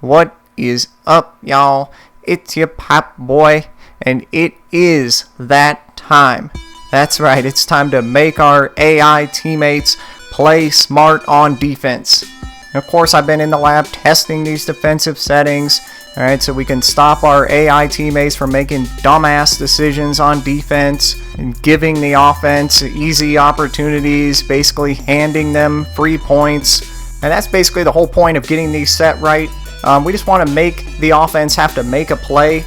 What is up, y'all? It's your Popboy, and it is that time. That's right, it's time to make our AI teammates play smart on defense. And of course, I've been in the lab testing these defensive settings, alright, so we can stop our AI teammates from making dumbass decisions on defense and giving the offense easy opportunities, basically handing them free points. And that's basically the whole point of getting these set right. We just want to make the offense have to make a play,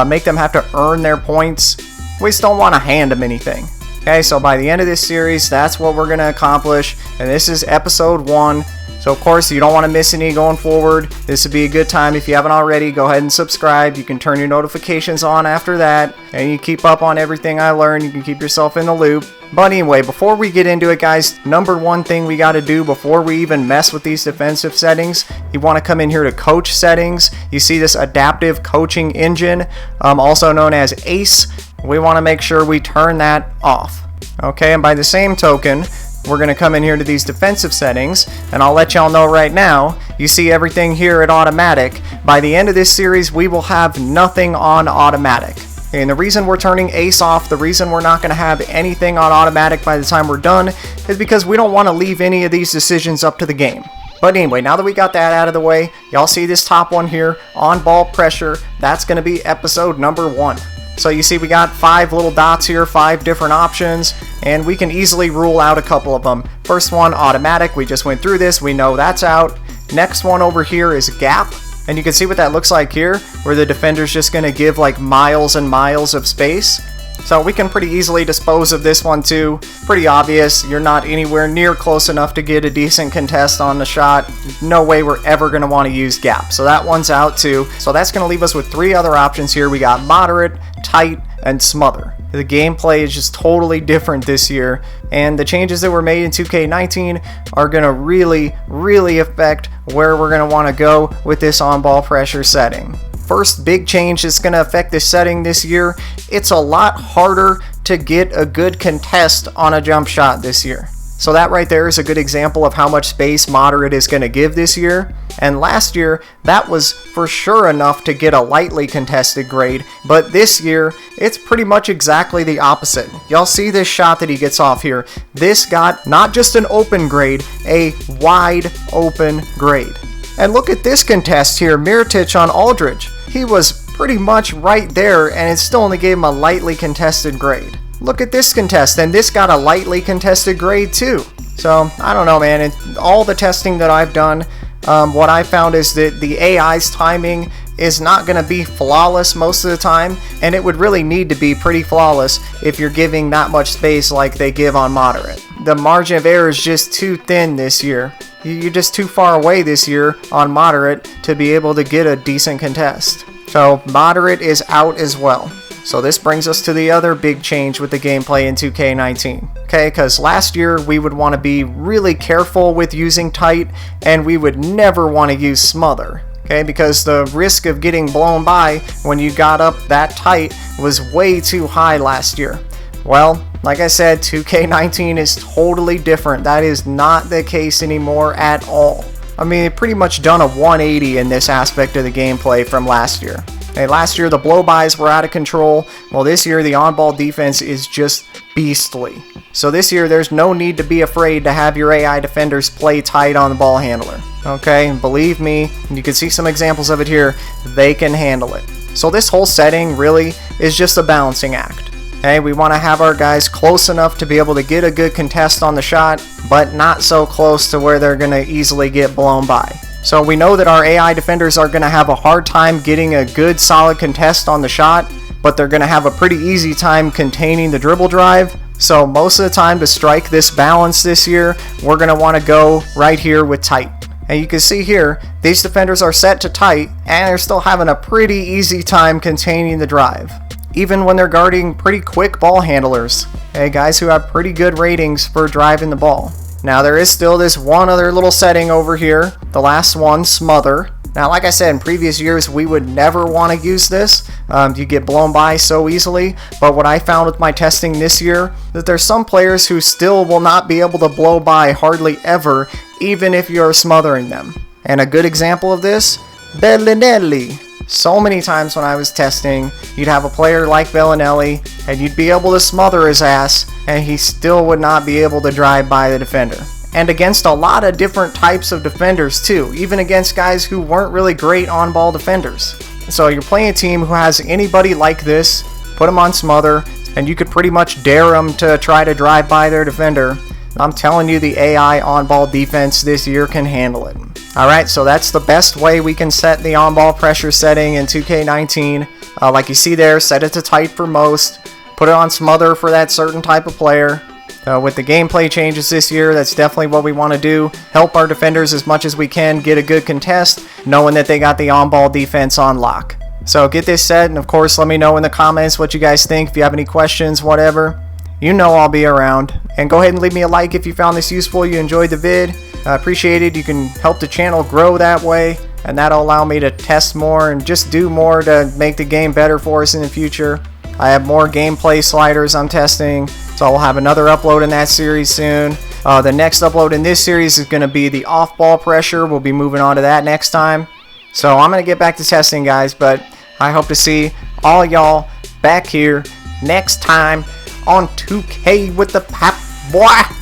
make them have to earn their points. We just don't want to hand them anything. Okay, so by the end of this series, that's what we're going to accomplish. And this is episode 1. So of course, you don't want to miss any going forward. This would be a good time. If you haven't already, go ahead and subscribe. You can turn your notifications on after that. And you keep up on everything I learn. You can keep yourself in the loop. But anyway, before we get into it, guys, number one thing we got to do before we even mess with these defensive settings, you want to come in here to coach settings. You see this adaptive coaching engine, also known as ACE. We want to make sure we turn that off. Okay, and by the same token, we're going to come in here to these defensive settings, and I'll let y'all know right now, you see everything here at automatic. By the end of this series, we will have nothing on automatic. And the reason we're turning ACE off, the reason we're not going to have anything on automatic by the time we're done, is because we don't want to leave any of these decisions up to the game. But anyway, now that we got that out of the way, y'all see this top one here, on ball pressure, that's going to be episode number 1. So you see we got 5 little dots here, 5 different options, and we can easily rule out a couple of them. First one, automatic, we just went through this, we know that's out. Next one over here is gap, and you can see what that looks like here, where the defender's just going to give like miles and miles of space. So we can pretty easily dispose of this one too. Pretty obvious, you're not anywhere near close enough to get a decent contest on the shot. No way we're ever going to want to use gap. So that one's out too. So that's going to leave us with 3 other options here. We got moderate, tight, and smother. The gameplay is just totally different this year, and the changes that were made in 2K19 are going to really affect where we're going to want to go with this on-ball pressure setting. First big change that's going to affect this setting this year, it's a lot harder to get a good contest on a jump shot this year. So that right there is a good example of how much space moderate is going to give this year. And last year, that was for sure enough to get a lightly contested grade. But this year, it's pretty much exactly the opposite. Y'all see this shot that he gets off here. This got not just an open grade, a wide open grade. And look at this contest here, Miritich on Aldridge. He was pretty much right there, and it still only gave him a lightly contested grade. Look at this contest, and this got a lightly contested grade too. So, I don't know, man. All the testing that I've done, what I found is that the AI's timing is not going to be flawless most of the time, and it would really need to be pretty flawless if you're giving that much space like they give on moderate. The margin of error is just too thin this year. You're just too far away this year on moderate to be able to get a decent contest. So moderate is out as well. So this brings us to the other big change with the gameplay in 2K19. Okay, because last year we would want to be really careful with using tight, and we would never want to use smother. Okay, because the risk of getting blown by when you got up that tight was way too high last year. Well, like I said, 2K19 is totally different. That is not the case anymore at all. I mean, it pretty much done a 180 in this aspect of the gameplay from last year. Okay, last year the blow-bys were out of control. Well, this year the on-ball defense is just beastly. So this year there's no need to be afraid to have your AI defenders play tight on the ball handler. Okay, and believe me, you can see some examples of it here, they can handle it. So this whole setting really is just a balancing act. Okay, we want to have our guys close enough to be able to get a good contest on the shot, but not so close to where they're going to easily get blown by. So we know that our AI defenders are going to have a hard time getting a good solid contest on the shot, but they're going to have a pretty easy time containing the dribble drive. So most of the time to strike this balance this year, we're going to want to go right here with tight. And you can see here, these defenders are set to tight, and they're still having a pretty easy time containing the drive, even when they're guarding pretty quick ball handlers, okay, guys who have pretty good ratings for driving the ball. Now there is still this one other little setting over here, the last one, smother. Now like I said, in previous years we would never want to use this. You get blown by so easily, but what I found with my testing this year, that there's some players who still will not be able to blow by hardly ever, even if you're smothering them. And a good example of this Bellinelli. So many times when I was testing, you'd have a player like Bellinelli, and you'd be able to smother his ass, and he still would not be able to drive by the defender. And against a lot of different types of defenders too, even against guys who weren't really great on-ball defenders. So you're playing a team who has anybody like this, put them on smother, and you could pretty much dare them to try to drive by their defender. I'm telling you, the AI on-ball defense this year can handle it. Alright, so that's the best way we can set the on-ball pressure setting in 2K19. Like you see there, set it to tight for most, put it on smother for that certain type of player. With the gameplay changes this year, that's definitely what we want to do. Help our defenders as much as we can get a good contest, knowing that they got the on-ball defense on lock. So get this set, and of course let me know in the comments what you guys think. If you have any questions, whatever, you know I'll be around. And go ahead and leave me a like if you found this useful, you enjoyed the vid. I appreciate it. You can help the channel grow that way, and that'll allow me to test more and just do more to make the game better for us in the future. I have more gameplay sliders I'm testing, so I'll have another upload in that series soon. The next upload in this series is going to be the off-ball pressure. We'll be moving on to that next time. So I'm going to get back to testing, guys, but I hope to see all y'all back here next time on 2K with the Popboy.